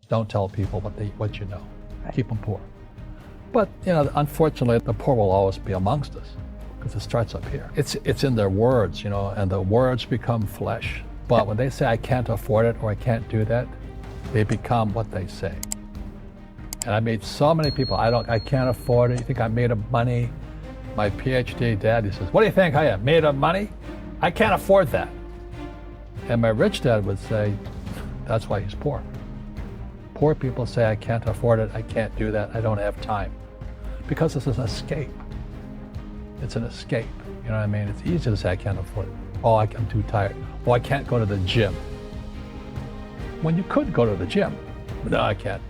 Don't tell people what you know. Right. Keep them poor. But, unfortunately, the poor will always be amongst us because it starts up here. It's in their words, and the words become flesh. But when they say, I can't afford it or I can't do that, they become what they say. And I made so many people, I can't afford it. You think I'm made of money? My PhD dad, he says, what do you think I am, made of money? I can't afford that. And my rich dad would say, that's why he's poor. Poor people say, I can't afford it, I can't do that, I don't have time. Because it's an escape. It's an escape, you know what I mean? It's easy to say, I can't afford it. Oh, I'm too tired. Oh, I can't go to the gym. When you could go to the gym. No, I can't.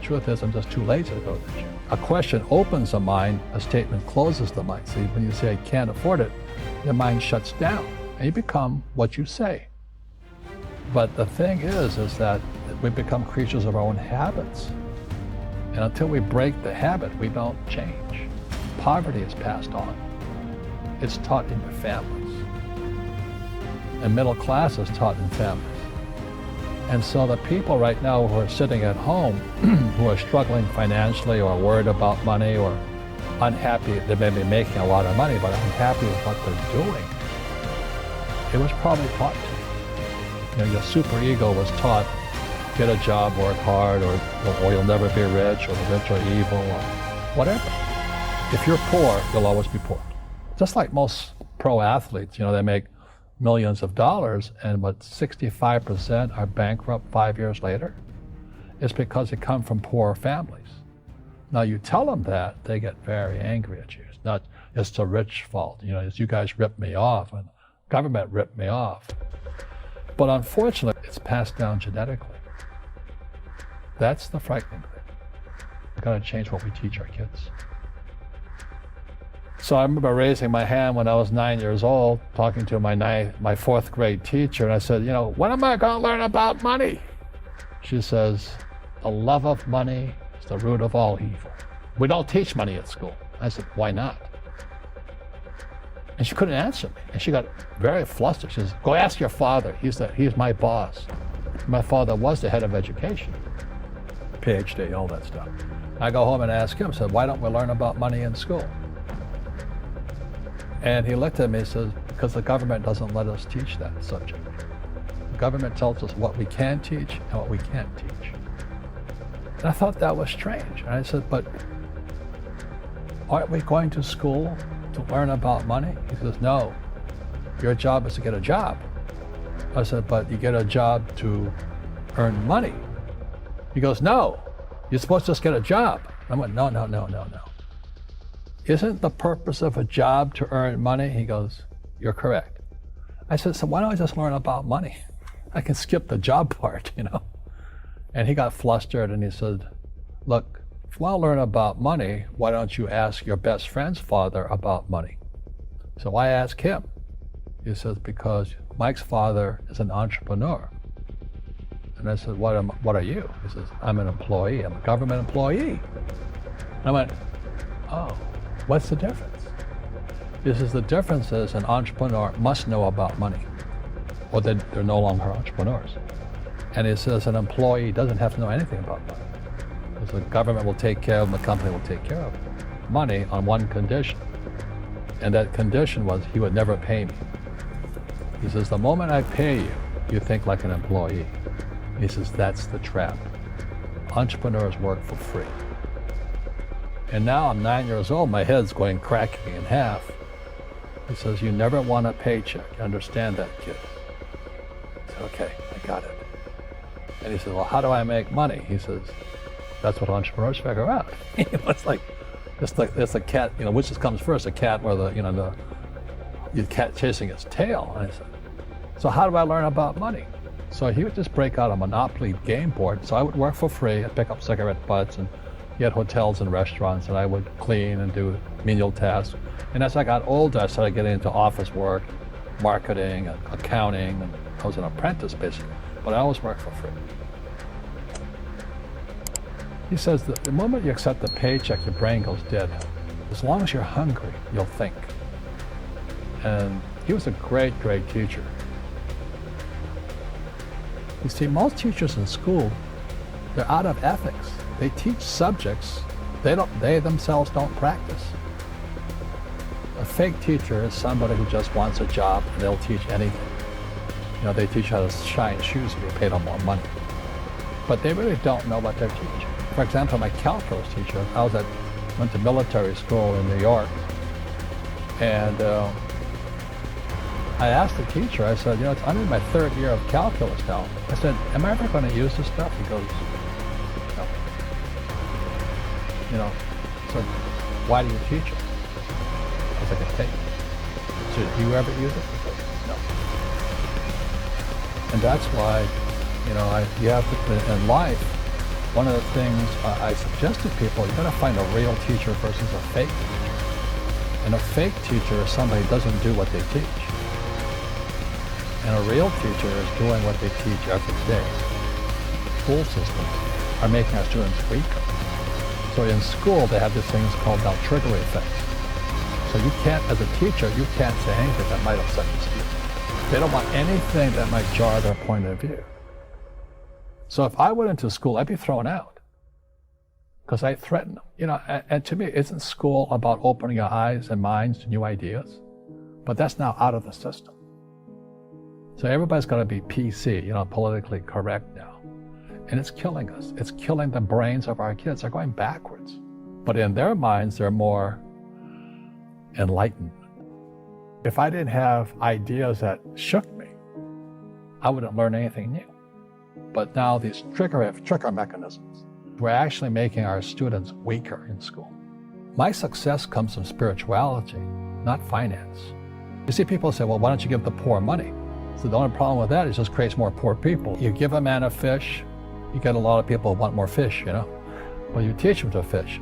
Truth is, I'm just too lazy to go to the gym. A question opens the mind, a statement closes the mind. See, when you say, I can't afford it, your mind shuts down, and you become what you say. But the thing is that we become creatures of our own habits. And until we break the habit, we don't change. Poverty is passed on. It's taught in your families. And middle class is taught in families. And so the people right now who are sitting at home, who are struggling financially or worried about money or unhappy, they may be making a lot of money, but unhappy with what they're doing, it was probably taught to you. Your superego was taught, get a job, work hard, or you'll never be rich, or the rich are evil, or whatever. If you're poor, you'll always be poor. Just like most pro athletes, they make millions of dollars, and 65% are bankrupt 5 years later. It's because they come from poor families. Now you tell them that, they get very angry at you. It's not, it's the rich fault. It's you guys ripped me off, and government ripped me off. But unfortunately, it's passed down genetically. That's the frightening thing. We've got to change what we teach our kids. So I remember raising my hand when I was 9 years old, talking to my fourth grade teacher, and I said, when am I going to learn about money? She says, the love of money is the root of all evil. We don't teach money at school. I said, why not? And she couldn't answer me, and she got very flustered. She says, go ask your father. He's my boss. My father was the head of education, PhD, all that stuff. I go home and ask him, said, why don't we learn about money in school? And he looked at me and says, because the government doesn't let us teach that subject. The government tells us what we can teach and what we can't teach. And I thought that was strange. And I said, but aren't we going to school to learn about money? He says, no, your job is to get a job. I said, but you get a job to earn money. He goes, no, you're supposed to just get a job. I went, no. Isn't the purpose of a job to earn money? He goes, you're correct. I said, so why don't I just learn about money? I can skip the job part, And he got flustered and he said, look, if you want to learn about money, why don't you ask your best friend's father about money? So I asked him. He says, because Mike's father is an entrepreneur. And I said, what are you? He says, I'm an employee. I'm a government employee. And I went, oh. What's the difference? He says the difference is an entrepreneur must know about money, or they're no longer entrepreneurs. And he says an employee doesn't have to know anything about money, because the government will take care of them, the company will take care of them. Money on one condition, and that condition was he would never pay me. He says the moment I pay you, you think like an employee. He says that's the trap. Entrepreneurs work for free. And now I'm 9 years old, my head's going cracking in half. He says, you never want a paycheck. You understand that, kid? I said, okay, I got it. And he says, well, how do I make money? He says, that's what entrepreneurs figure out. It's like a cat, which comes first, a cat or the cat chasing its tail. And I said, so how do I learn about money? So he would just break out a Monopoly game board. So I would work for free. I'd pick up cigarette butts and get hotels and restaurants, and I would clean and do menial tasks. And as I got older, I started getting into office work, marketing, and accounting, and I was an apprentice basically, but I always worked for free. He says that the moment you accept the paycheck, your brain goes dead. As long as you're hungry, you'll think. And he was a great, great teacher. You see, most teachers in school They're out of ethics. They teach subjects they themselves don't practice. A fake teacher is somebody who just wants a job and they'll teach anything. They teach how to shine shoes if you pay them more money. But they really don't know what they're teaching. For example, my calculus teacher, went to military school in New York, and I asked the teacher, I said, I'm in my third year of calculus now. I said, am I ever going to use this stuff? He goes, no. I said, why do you teach it? I get paid. So do you ever use it? He goes, no. And that's why, you have to, in life, one of the things I suggest to people, you've got to find a real teacher versus a fake teacher. And a fake teacher is somebody who doesn't do what they teach. And a real teacher is doing what they teach every day. School systems are making our students weaker. So in school, they have these things called now trigger effects. So you can't, as a teacher, you can't say anything that might upset the student. They don't want anything that might jar their point of view. So if I went into school, I'd be thrown out because I threaten them. And to me, isn't school about opening your eyes and minds to new ideas? But that's now out of the system. So everybody's got to be PC, politically correct now. And it's killing us. It's killing the brains of our kids. They're going backwards. But in their minds, they're more enlightened. If I didn't have ideas that shook me, I wouldn't learn anything new. But now these trigger mechanisms, we're actually making our students weaker in school. My success comes from spirituality, not finance. You see, people say, well, why don't you give the poor money? So the only problem with that is it just creates more poor people. You give a man a fish, you get a lot of people who want more fish, Well, you teach them to fish.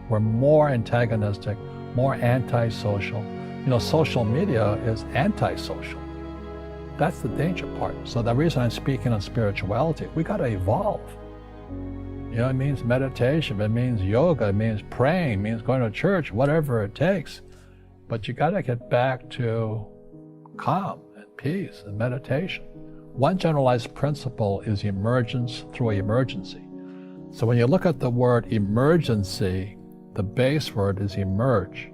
We're more antagonistic, more antisocial. Social media is antisocial. That's the danger part. So the reason I'm speaking on spirituality, we got to evolve. It means meditation, it means yoga, it means praying, it means going to church, whatever it takes. But you got to get back to calm and peace and meditation. One generalized principle is emergence through emergency. So when you look at the word emergency, the base word is emerge.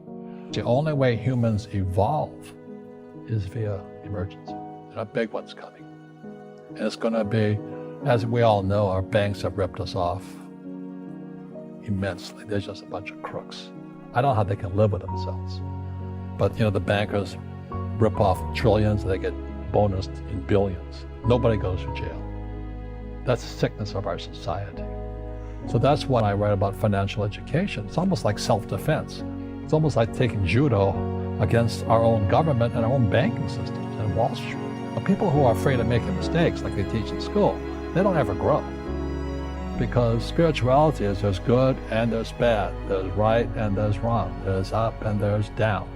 The only way humans evolve is via emergency. A big one's coming. And it's going to be, as we all know, our banks have ripped us off immensely. There's just a bunch of crooks. I don't know how they can live with themselves. But, the bankers rip off trillions, they get bonused in billions. Nobody goes to jail. That's the sickness of our society. So that's why I write about financial education. It's almost like self-defense. It's almost like taking judo against our own government and our own banking systems and Wall Street. But people who are afraid of making mistakes, like they teach in school, they don't ever grow. Because spirituality is there's good and there's bad, there's right and there's wrong, there's up and there's down.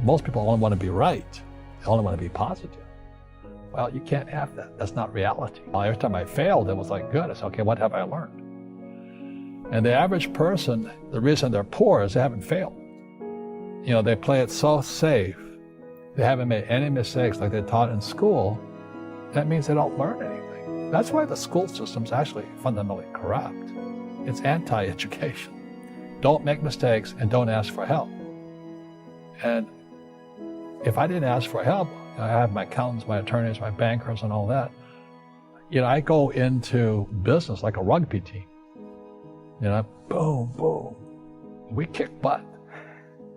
Most people only want to be right, they only want to be positive. Well, you can't have that. That's not reality. Every time I failed, it was like, good. I said, okay, what have I learned? And the average person, the reason they're poor is they haven't failed. They play it so safe. They haven't made any mistakes like they taught in school. That means they don't learn anything. That's why the school system's actually fundamentally corrupt. It's anti-education. Don't make mistakes and don't ask for help. And if I didn't ask for help, I have my accountants, my attorneys, my bankers, and all that. I go into business like a rugby team. Boom, boom. We kick butt.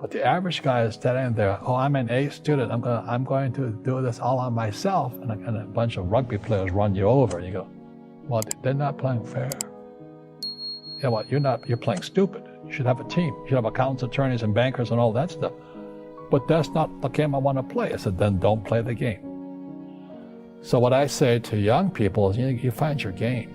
But the average guy is standing there, oh, I'm an A student, I'm going to do this all on myself. And a bunch of rugby players run you over, and you go, well, they're not playing fair. Yeah, well, you're playing stupid. You should have a team. You should have accountants, attorneys, and bankers, and all that stuff. But that's not the game I want to play. I said, then don't play the game. So what I say to young people is, you find your game.